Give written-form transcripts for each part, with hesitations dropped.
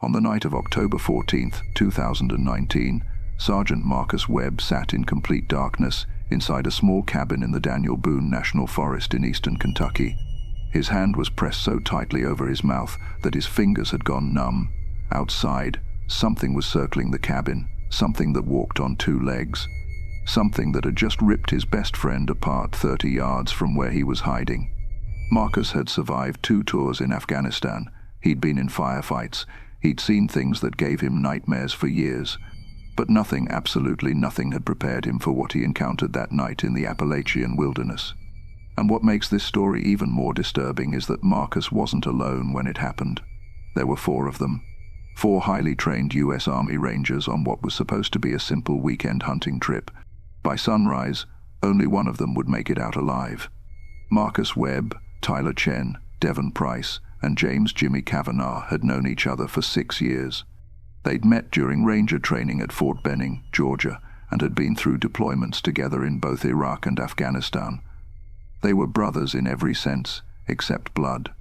On the night of October 14, 2019, Sergeant Marcus Webb sat in complete darkness inside a small cabin in the Daniel Boone National Forest in eastern Kentucky. His hand was pressed so tightly over his mouth that his fingers had gone numb. Outside, something was circling the cabin, something that walked on two legs. Something that had just ripped his best friend apart 30 yards from where he was hiding. Marcus had survived 2 tours in Afghanistan. He'd been in firefights. He'd seen things that gave him nightmares for years. But nothing, absolutely nothing, had prepared him for what he encountered that night in the Appalachian wilderness. And what makes this story even more disturbing is that Marcus wasn't alone when it happened. There were 4 of them. 4 highly trained U.S. Army Rangers on what was supposed to be a simple weekend hunting trip. By sunrise, only one of them would make it out alive. Marcus Webb, Tyler Chen, Devon Price, and James Jimmy Kavanagh had known each other for 6 years. They'd met during Ranger training at Fort Benning, Georgia, and had been through deployments together in both Iraq and Afghanistan. They were brothers in every sense, except blood.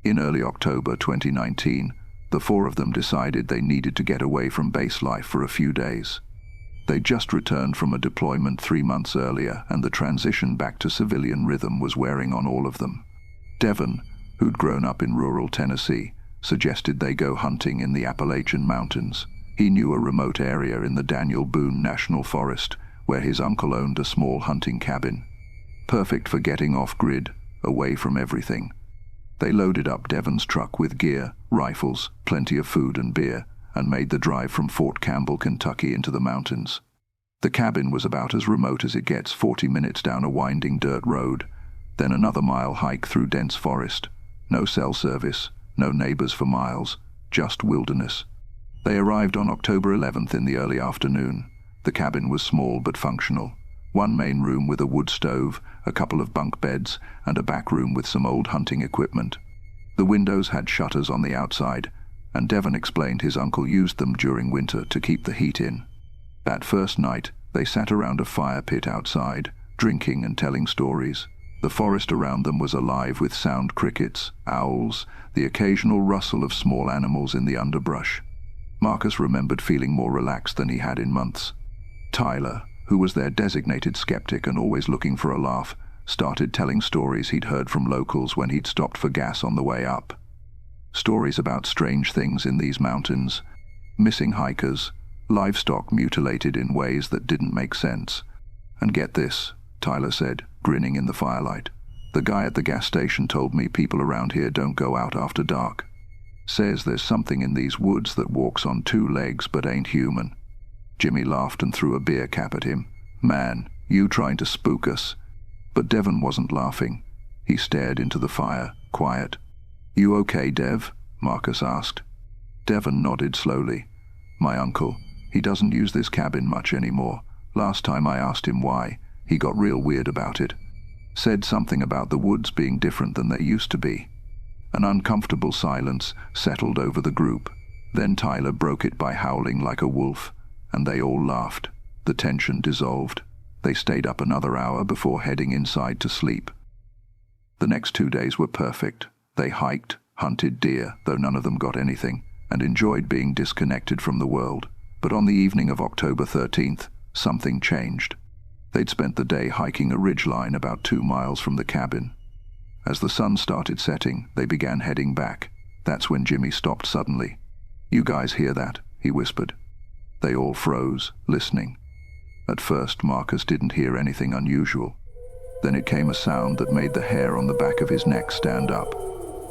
In early October 2019, the 4 of them decided they needed to get away from base life for a few days. They'd just returned from a deployment 3 months earlier, and the transition back to civilian rhythm was wearing on all of them. Devon, who'd grown up in rural Tennessee, suggested they go hunting in the Appalachian Mountains. He knew a remote area in the Daniel Boone National Forest where his uncle owned a small hunting cabin. Perfect for getting off-grid, away from everything. They loaded up Devon's truck with gear, rifles, plenty of food and beer, and made the drive from Fort Campbell, Kentucky into the mountains. The cabin was about as remote as it gets, 40 minutes down a winding dirt road, then another mile hike through dense forest. No cell service, no neighbors for miles, just wilderness. They arrived on October 11th in the early afternoon. The cabin was small but functional. 1 main room with a wood stove, a couple of bunk beds, and a back room with some old hunting equipment. The windows had shutters on the outside, and Devon explained his uncle used them during winter to keep the heat in. That first night, they sat around a fire pit outside, drinking and telling stories. The forest around them was alive with sound crickets, owls, the occasional rustle of small animals in the underbrush. Marcus remembered feeling more relaxed than he had in months. Tyler, who was their designated skeptic and always looking for a laugh, started telling stories he'd heard from locals when he'd stopped for gas on the way up. Stories about strange things in these mountains, missing hikers, livestock mutilated in ways that didn't make sense. And get this, Tyler said, grinning in the firelight. The guy at the gas station told me people around here don't go out after dark. Says there's something in these woods that walks on 2 legs but ain't human. Jimmy laughed and threw a beer cap at him. Man, you trying to spook us? But Devon wasn't laughing. He stared into the fire, quiet. You okay, Dev? Marcus asked. Devon nodded slowly. My uncle. He doesn't use this cabin much anymore. Last time I asked him why, he got real weird about it. Said something about the woods being different than they used to be. An uncomfortable silence settled over the group. Then Tyler broke it by howling like a wolf, and they all laughed. The tension dissolved. They stayed up another hour before heading inside to sleep. The next 2 days were perfect. They hiked, hunted deer, though none of them got anything, and enjoyed being disconnected from the world. But on the evening of October 13th, something changed. They'd spent the day hiking a ridgeline about 2 miles from the cabin. As the sun started setting, they began heading back. That's when Jimmy stopped suddenly. You guys hear that? He whispered. They all froze, listening. At first, Marcus didn't hear anything unusual. Then it came a sound that made the hair on the back of his neck stand up.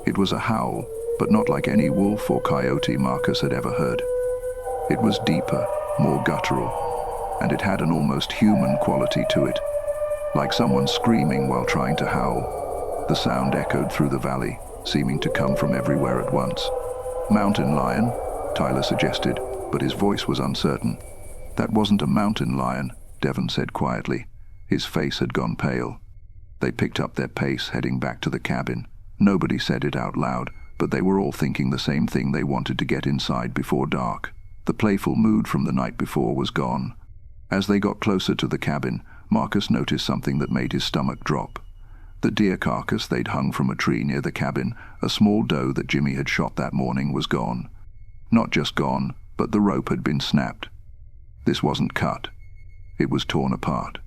It was a howl, but not like any wolf or coyote Marcus had ever heard. It was deeper, more guttural, and it had an almost human quality to it, like someone screaming while trying to howl. The sound echoed through the valley, seeming to come from everywhere at once. Mountain lion, Tyler suggested, but his voice was uncertain. That wasn't a mountain lion, Devon said quietly. His face had gone pale. They picked up their pace, heading back to the cabin. Nobody said it out loud, but they were all thinking the same thing. They wanted to get inside before dark. The playful mood from the night before was gone. As they got closer to the cabin, Marcus noticed something that made his stomach drop. The deer carcass they'd hung from a tree near the cabin, a small doe that Jimmy had shot that morning, was gone. Not just gone, but the rope had been snapped. This wasn't cut. It was torn apart,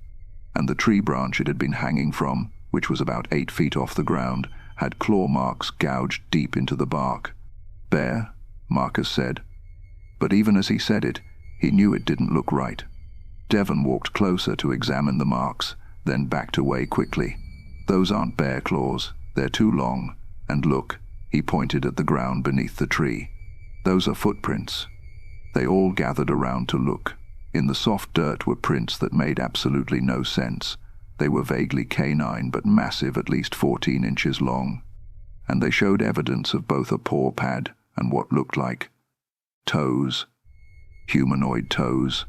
and the tree branch it had been hanging from, which was about 8 feet off the ground, had claw marks gouged deep into the bark. "Bear?" Marcus said. But even as he said it, he knew it didn't look right. Devon walked closer to examine the marks, then backed away quickly. "Those aren't bear claws. They're too long. And look," he pointed at the ground beneath the tree. "Those are footprints." They all gathered around to look. In the soft dirt were prints that made absolutely no sense. They were vaguely canine but massive, at least 14 inches long. And they showed evidence of both a paw pad and what looked like toes. Humanoid toes.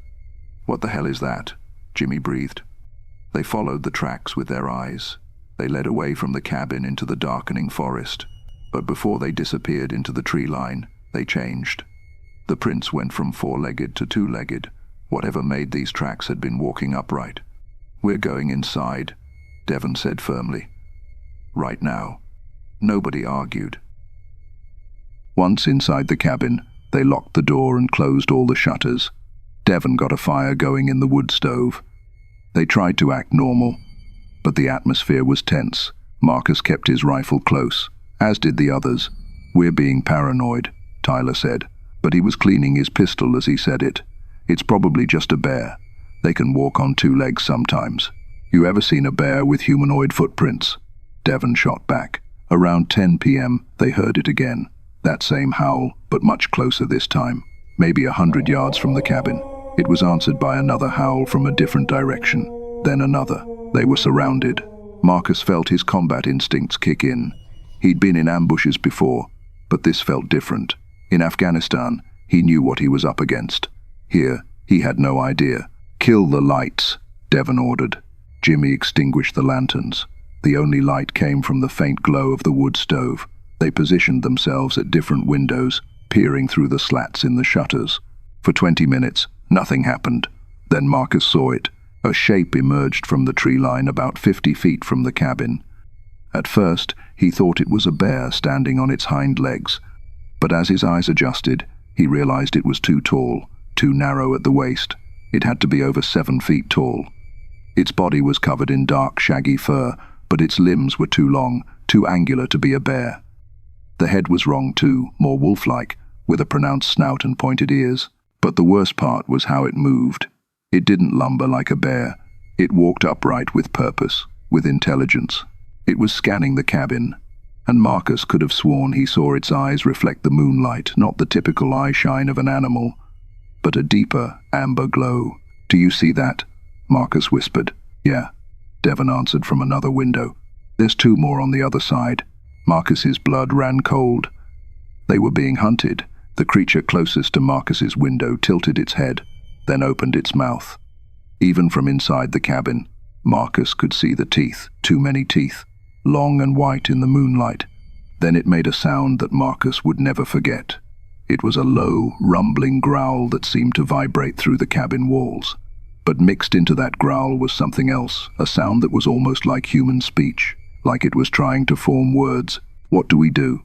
"What the hell is that?" Jimmy breathed. They followed the tracks with their eyes. They led away from the cabin into the darkening forest. But before they disappeared into the tree line, they changed. The prints went from 4-legged to 2-legged. Whatever made these tracks had been walking upright. "We're going inside," Devon said firmly. "Right now." Nobody argued. Once inside the cabin, they locked the door and closed all the shutters. Devon got a fire going in the wood stove. They tried to act normal, but the atmosphere was tense. Marcus kept his rifle close, as did the others. "We're being paranoid," Tyler said, but he was cleaning his pistol as he said it. "It's probably just a bear. They can walk on 2 legs sometimes. You ever seen a bear with humanoid footprints?" Devon shot back. Around 10 p.m., they heard it again. That same howl, but much closer this time, maybe 100 yards from the cabin. It was answered by another howl from a different direction, then another. They were surrounded. Marcus felt his combat instincts kick in. He'd been in ambushes before, but this felt different. In Afghanistan, he knew what he was up against. Here, he had no idea. "Kill the lights," Devon ordered. Jimmy extinguished the lanterns. The only light came from the faint glow of the wood stove. They positioned themselves at different windows, peering through the slats in the shutters. For 20 minutes, nothing happened. Then Marcus saw it. A shape emerged from the tree line about 50 feet from the cabin. At first, he thought it was a bear standing on its hind legs. But as his eyes adjusted, he realized it was too tall, too narrow at the waist. It had to be over 7 feet tall. Its body was covered in dark, shaggy fur, but its limbs were too long, too angular to be a bear. The head was wrong too, more wolf-like, with a pronounced snout and pointed ears. But the worst part was how it moved. It didn't lumber like a bear. It walked upright with purpose, with intelligence. It was scanning the cabin, and Marcus could have sworn he saw its eyes reflect the moonlight, not the typical eye shine of an animal, but a deeper, amber glow. "Do you see that?" Marcus whispered. "Yeah," Devon answered from another window. "There's 2 more on the other side." Marcus's blood ran cold. They were being hunted. The creature closest to Marcus's window tilted its head, then opened its mouth. Even from inside the cabin, Marcus could see the teeth, too many teeth, long and white in the moonlight. Then it made a sound that Marcus would never forget. It was a low, rumbling growl that seemed to vibrate through the cabin walls. But mixed into that growl was something else, a sound that was almost like human speech, like it was trying to form words. "What do we do?"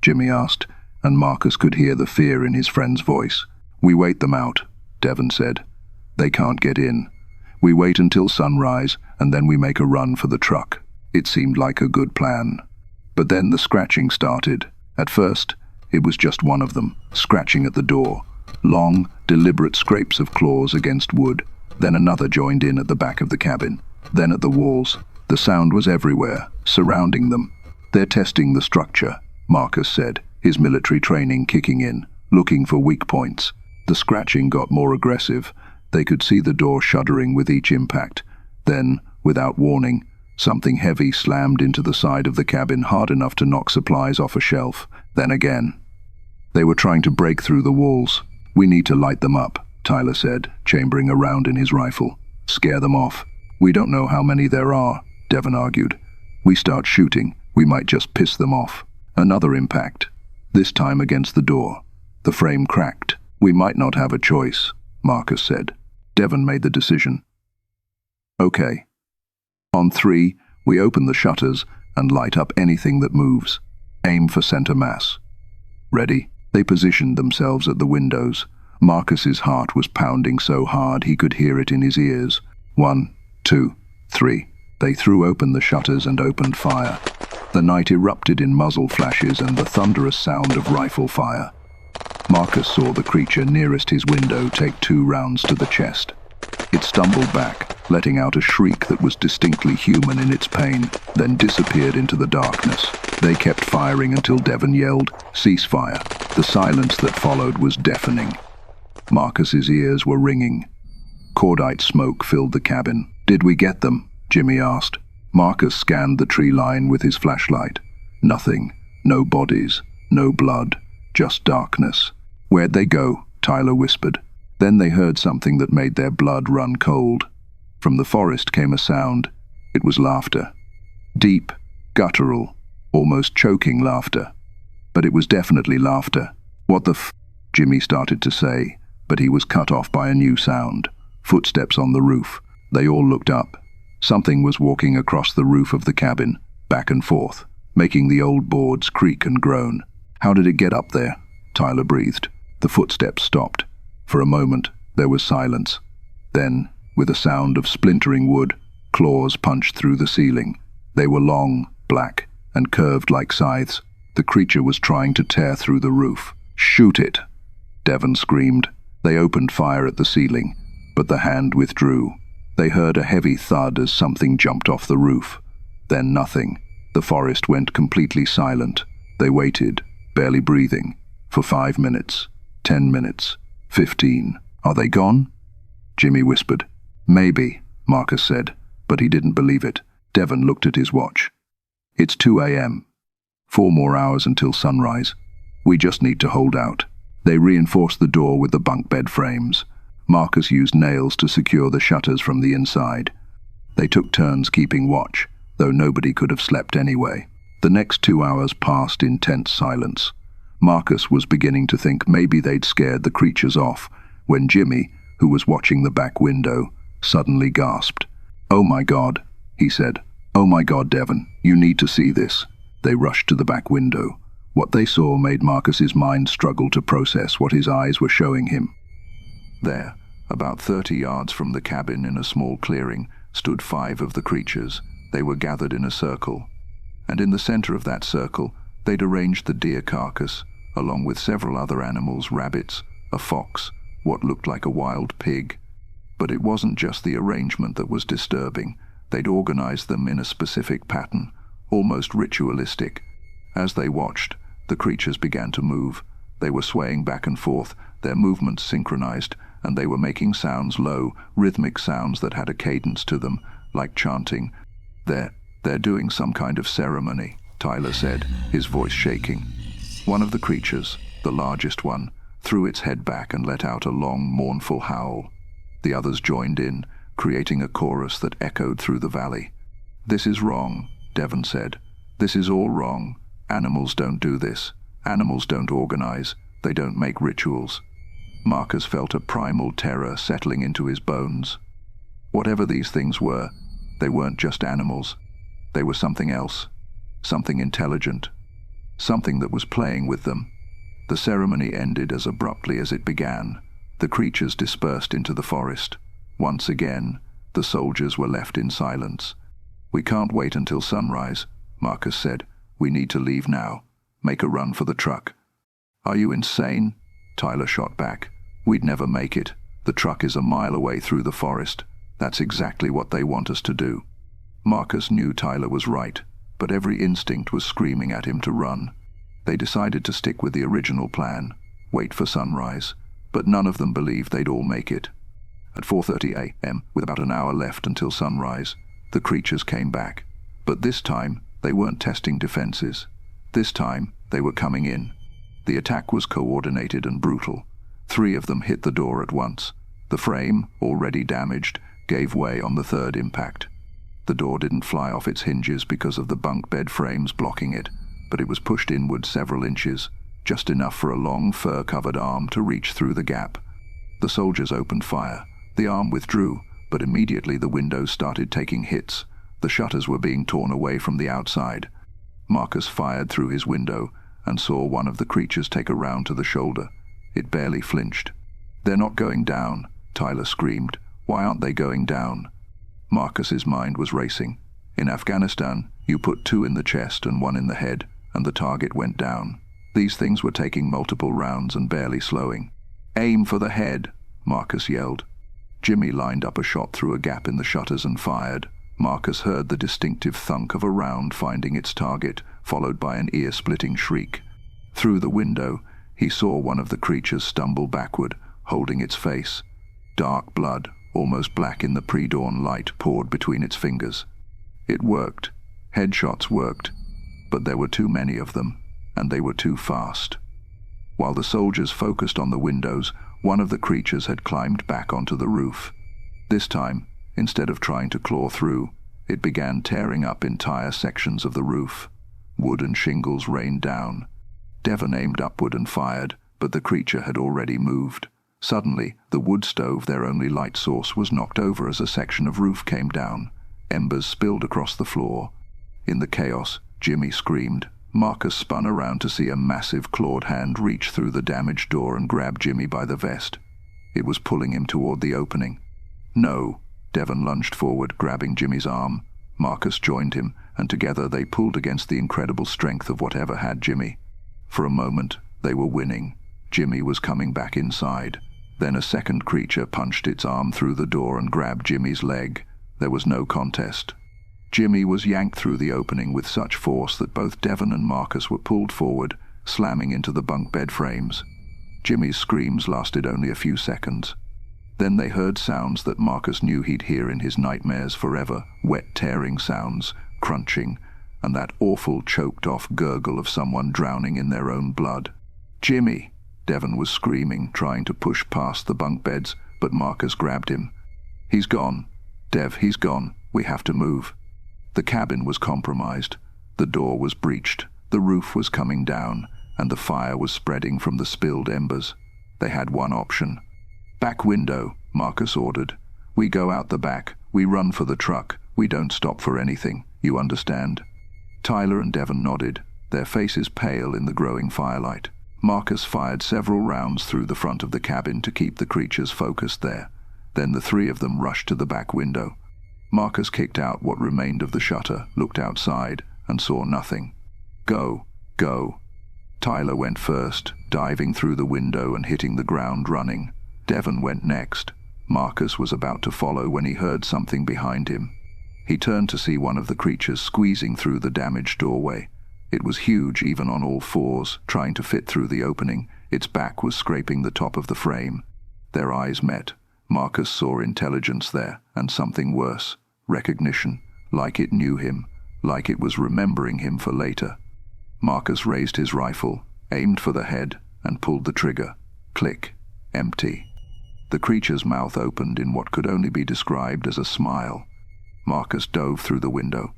Jimmy asked, and Marcus could hear the fear in his friend's voice. "We wait them out," Devon said. "They can't get in. We wait until sunrise, and then we make a run for the truck." It seemed like a good plan. But then the scratching started. At first, it was just one of them, scratching at the door. Long, deliberate scrapes of claws against wood. Then another joined in at the back of the cabin. Then at the walls. The sound was everywhere, surrounding them. "They're testing the structure," Marcus said, his military training kicking in, looking for weak points. The scratching got more aggressive. They could see the door shuddering with each impact. Then, without warning, something heavy slammed into the side of the cabin hard enough to knock supplies off a shelf. Then again. They were trying to break through the walls. "We need to light them up," Tyler said, chambering a round in his rifle. "Scare them off." "We don't know how many there are," Devon argued. "We start shooting, we might just piss them off." Another impact, this time against the door. The frame cracked. "We might not have a choice," Marcus said. Devon made the decision. "Okay. On 3, we open the shutters and light up anything that moves. Aim for center mass." "Ready?" They positioned themselves at the windows. Marcus's heart was pounding so hard he could hear it in his ears. 1, 2, 3. They threw open the shutters and opened fire. The night erupted in muzzle flashes and the thunderous sound of rifle fire. Marcus saw the creature nearest his window take 2 rounds to the chest. It stumbled back, letting out a shriek that was distinctly human in its pain, then disappeared into the darkness. They kept firing until Devon yelled, "Cease fire." The silence that followed was deafening. Marcus's ears were ringing. Cordite smoke filled the cabin. "Did we get them?" Jimmy asked. Marcus scanned the tree line with his flashlight. Nothing. No bodies. No blood. Just darkness. "Where'd they go?" Tyler whispered. Then they heard something that made their blood run cold. From the forest came a sound. It was laughter. Deep, guttural, almost choking laughter. But it was definitely laughter. "What the f—" Jimmy started to say, but he was cut off by a new sound. Footsteps on the roof. They all looked up. Something was walking across the roof of the cabin, back and forth, making the old boards creak and groan. "How did it get up there?" Tyler breathed. The footsteps stopped. For a moment, there was silence. Then, with a sound of splintering wood, claws punched through the ceiling. They were long, black, and curved like scythes. The creature was trying to tear through the roof. "Shoot it!" Devon screamed. They opened fire at the ceiling, but the hand withdrew. They heard a heavy thud as something jumped off the roof. Then nothing. The forest went completely silent. They waited, barely breathing, for 5 minutes, 10 minutes, 15. "Are they gone?" Jimmy whispered. "Maybe," Marcus said, but he didn't believe it. Devon looked at his watch. "It's 2 a.m. 4 more hours until sunrise. We just need to hold out." They reinforced the door with the bunk bed frames. Marcus used nails to secure the shutters from the inside. They took turns keeping watch, though nobody could have slept anyway. The next 2 hours passed in tense silence. Marcus was beginning to think maybe they'd scared the creatures off, when Jimmy, who was watching the back window, suddenly gasped. "Oh my God," he said. "Oh my God, Devon, you need to see this." They rushed to the back window. What they saw made Marcus's mind struggle to process what his eyes were showing him. There, about 30 yards from the cabin in a small clearing, stood 5 of the creatures. They were gathered in a circle. And in the center of that circle, they'd arranged the deer carcass, along with several other animals, rabbits, a fox, what looked like a wild pig. But it wasn't just the arrangement that was disturbing. They'd organized them in a specific pattern, almost ritualistic. As they watched, the creatures began to move. They were swaying back and forth, their movements synchronized, and they were making sounds, low, rhythmic sounds that had a cadence to them, like chanting. They're doing some kind of ceremony," Tyler said, his voice shaking. One of the creatures, the largest one, threw its head back and let out a long, mournful howl. The others joined in, creating a chorus that echoed through the valley. "This is wrong," Devon said. "This is all wrong. Animals don't do this. Animals don't organize. They don't make rituals." Marcus felt a primal terror settling into his bones. Whatever these things were, they weren't just animals. They were something else, something intelligent, something that was playing with them. The ceremony ended as abruptly as it began. The creatures dispersed into the forest. Once again, the soldiers were left in silence. "We can't wait until sunrise," Marcus said. "We need to leave now. Make a run for the truck." "Are you insane?" Tyler shot back. "We'd never make it. The truck is a mile away through the forest. That's exactly what they want us to do." Marcus knew Tyler was right, but every instinct was screaming at him to run. They decided to stick with the original plan, wait for sunrise, but none of them believed they'd all make it. At 4:30 a.m., with about an hour left until sunrise, the creatures came back. But this time, they weren't testing defenses. This time, they were coming in. The attack was coordinated and brutal. 3 of them hit the door at once. The frame, already damaged, gave way on the 3rd impact. The door didn't fly off its hinges because of the bunk bed frames blocking it, but it was pushed inward several inches, just enough for a long fur-covered arm to reach through the gap. The soldiers opened fire. The arm withdrew, but immediately the windows started taking hits. The shutters were being torn away from the outside. Marcus fired through his window, and saw one of the creatures take a round to the shoulder. It barely flinched. "They're not going down," Tyler screamed. "Why aren't they going down?" Marcus's mind was racing. In Afghanistan, you put 2 in the chest and 1 in the head, and the target went down. These things were taking multiple rounds and barely slowing. "Aim for the head," Marcus yelled. Jimmy lined up a shot through a gap in the shutters and fired. Marcus heard the distinctive thunk of a round finding its target, followed by an ear-splitting shriek. Through the window, he saw one of the creatures stumble backward, holding its face. Dark blood, almost black in the pre-dawn light, poured between its fingers. It worked. Headshots worked. But there were too many of them, and they were too fast. While the soldiers focused on the windows, one of the creatures had climbed back onto the roof. This time, instead of trying to claw through, it began tearing up entire sections of the roof. Wood and shingles rained down. Devon aimed upward and fired, but the creature had already moved. Suddenly, the wood stove, their only light source, was knocked over as a section of roof came down. Embers spilled across the floor. In the chaos, Jimmy screamed. Marcus spun around to see a massive clawed hand reach through the damaged door and grab Jimmy by the vest. It was pulling him toward the opening. "No!" Devon lunged forward, grabbing Jimmy's arm. Marcus joined him, and together they pulled against the incredible strength of whatever had Jimmy. For a moment, they were winning. Jimmy was coming back inside. Then a second creature punched its arm through the door and grabbed Jimmy's leg. There was no contest. Jimmy was yanked through the opening with such force that both Devon and Marcus were pulled forward, slamming into the bunk bed frames. Jimmy's screams lasted only a few seconds. Then they heard sounds that Marcus knew he'd hear in his nightmares forever, wet tearing sounds, crunching, and that awful choked-off gurgle of someone drowning in their own blood. "Jimmy!" Devon was screaming, trying to push past the bunk beds, but Marcus grabbed him. "He's gone. Dev, he's gone. We have to move." The cabin was compromised. The door was breached. The roof was coming down, and the fire was spreading from the spilled embers. They had one option. "Back window," Marcus ordered. "We go out the back. We run for the truck. We don't stop for anything. You understand?" Tyler and Devon nodded, their faces pale in the growing firelight. Marcus fired several rounds through the front of the cabin to keep the creatures focused there. Then the 3 of them rushed to the back window. Marcus kicked out what remained of the shutter, looked outside, and saw nothing. "Go, go." Tyler went first, diving through the window and hitting the ground running. Devon went next. Marcus was about to follow when he heard something behind him. He turned to see one of the creatures squeezing through the damaged doorway. It was huge, even on all fours, trying to fit through the opening. Its back was scraping the top of the frame. Their eyes met. Marcus saw intelligence there, and something worse. Recognition, like it knew him, like it was remembering him for later. Marcus raised his rifle, aimed for the head, and pulled the trigger. Click. Empty. The creature's mouth opened in what could only be described as a smile. Marcus dove through the window.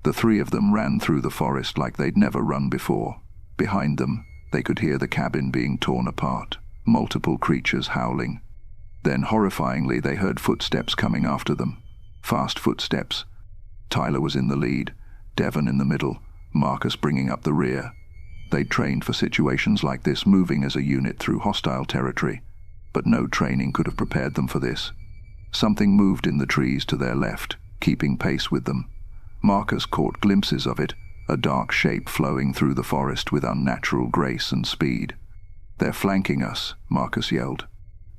The 3 of them ran through the forest like they'd never run before. Behind them, they could hear the cabin being torn apart, multiple creatures howling. Then, horrifyingly, they heard footsteps coming after them. Fast footsteps. Tyler was in the lead, Devon in the middle, Marcus bringing up the rear. They'd trained for situations like this, moving as a unit through hostile territory. But no training could have prepared them for this. Something moved in the trees to their left, keeping pace with them. Marcus caught glimpses of it, a dark shape flowing through the forest with unnatural grace and speed. "They're flanking us," Marcus yelled.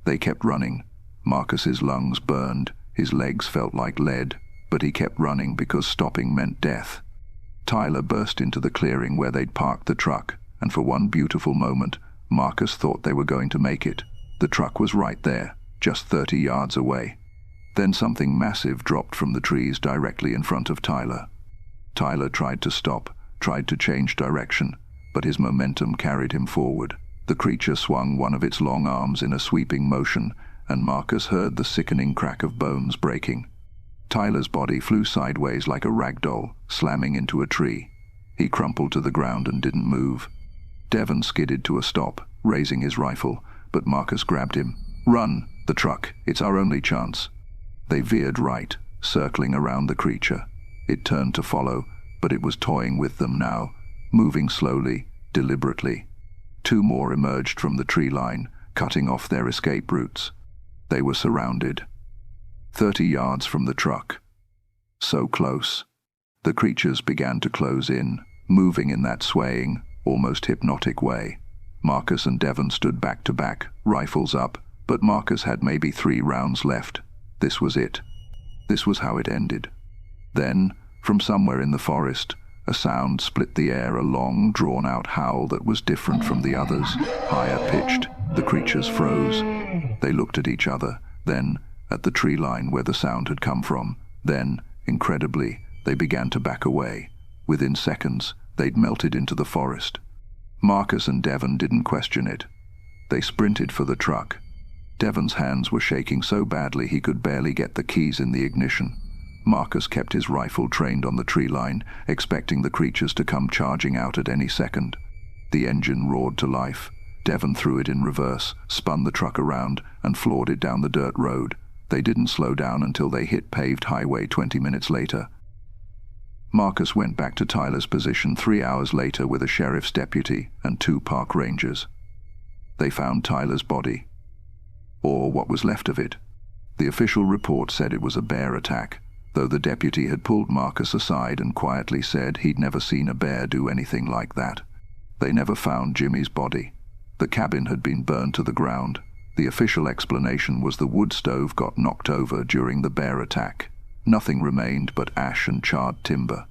They kept running. Marcus's lungs burned, his legs felt like lead, but he kept running because stopping meant death. Tyler burst into the clearing where they'd parked the truck, and for one beautiful moment, Marcus thought they were going to make it. The truck was right there, just 30 yards away. Then something massive dropped from the trees directly in front of Tyler. Tyler tried to stop, tried to change direction, but his momentum carried him forward. The creature swung one of its long arms in a sweeping motion, and Marcus heard the sickening crack of bones breaking. Tyler's body flew sideways like a rag doll, slamming into a tree. He crumpled to the ground and didn't move. Devon skidded to a stop, raising his rifle, but Marcus grabbed him. "Run! The truck! It's our only chance!" They veered right, circling around the creature. It turned to follow, but it was toying with them now, moving slowly, deliberately. 2 more emerged from the tree line, cutting off their escape routes. They were surrounded. 30 yards from the truck. So close. The creatures began to close in, moving in that swaying, almost hypnotic way. Marcus and Devon stood back to back, rifles up, but Marcus had maybe 3 rounds left. This was it. This was how it ended. Then, from somewhere in the forest, a sound split the air, a long, drawn-out howl that was different from the others, higher pitched. The creatures froze. They looked at each other, then at the tree line where the sound had come from. Then, incredibly, they began to back away. Within seconds, they'd melted into the forest. Marcus and Devon didn't question it. They sprinted for the truck. Devon's hands were shaking so badly he could barely get the keys in the ignition. Marcus kept his rifle trained on the tree line, expecting the creatures to come charging out at any second. The engine roared to life. Devon threw it in reverse, spun the truck around, and floored it down the dirt road. They didn't slow down until they hit paved highway 20 minutes later. Marcus went back to Tyler's position 3 hours later with a sheriff's deputy and 2 park rangers. They found Tyler's body, or what was left of it. The official report said it was a bear attack, though the deputy had pulled Marcus aside and quietly said he'd never seen a bear do anything like that. They never found Jimmy's body. The cabin had been burned to the ground. The official explanation was the wood stove got knocked over during the bear attack. Nothing remained but ash and charred timber.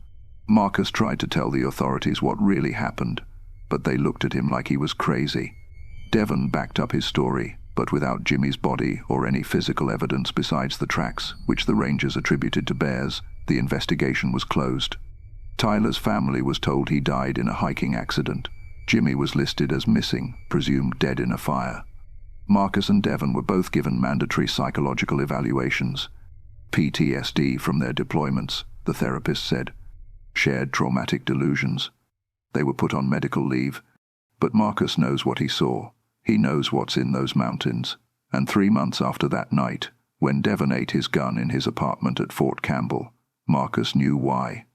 Marcus tried to tell the authorities what really happened, but they looked at him like he was crazy. Devon backed up his story, but without Jimmy's body or any physical evidence besides the tracks, which the rangers attributed to bears, the investigation was closed. Tyler's family was told he died in a hiking accident. Jimmy was listed as missing, presumed dead in a fire. Marcus and Devon were both given mandatory psychological evaluations. PTSD from their deployments, the therapist said. Shared traumatic delusions. They were put on medical leave. But Marcus knows what he saw. He knows what's in those mountains. And 3 months after that night, when Devon ate his gun in his apartment at Fort Campbell, Marcus knew why.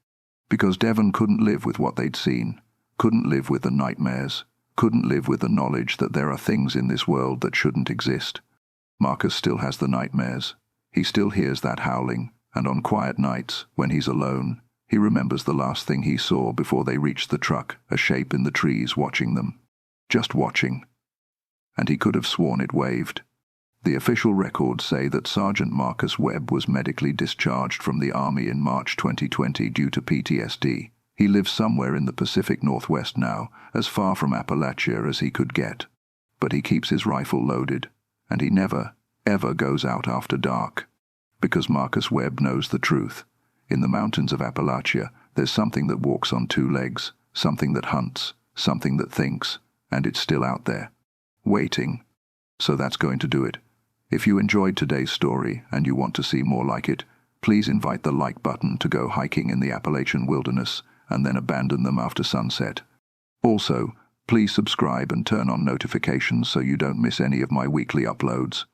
Because Devon couldn't live with what they'd seen, couldn't live with the nightmares, couldn't live with the knowledge that there are things in this world that shouldn't exist. Marcus still has the nightmares. He still hears that howling, and on quiet nights, when he's alone, he remembers the last thing he saw before they reached the truck, a shape in the trees watching them. Just watching. And he could have sworn it waved. The official records say that Sergeant Marcus Webb was medically discharged from the Army in March 2020 due to PTSD. He lives somewhere in the Pacific Northwest now, as far from Appalachia as he could get. But he keeps his rifle loaded, and he never, ever goes out after dark. Because Marcus Webb knows the truth. In the mountains of Appalachia, there's something that walks on 2 legs, something that hunts, something that thinks, and it's still out there, waiting. So that's going to do it. If you enjoyed today's story and you want to see more like it, please invite the like button to go hiking in the Appalachian wilderness and then abandon them after sunset. Also, please subscribe and turn on notifications so you don't miss any of my weekly uploads.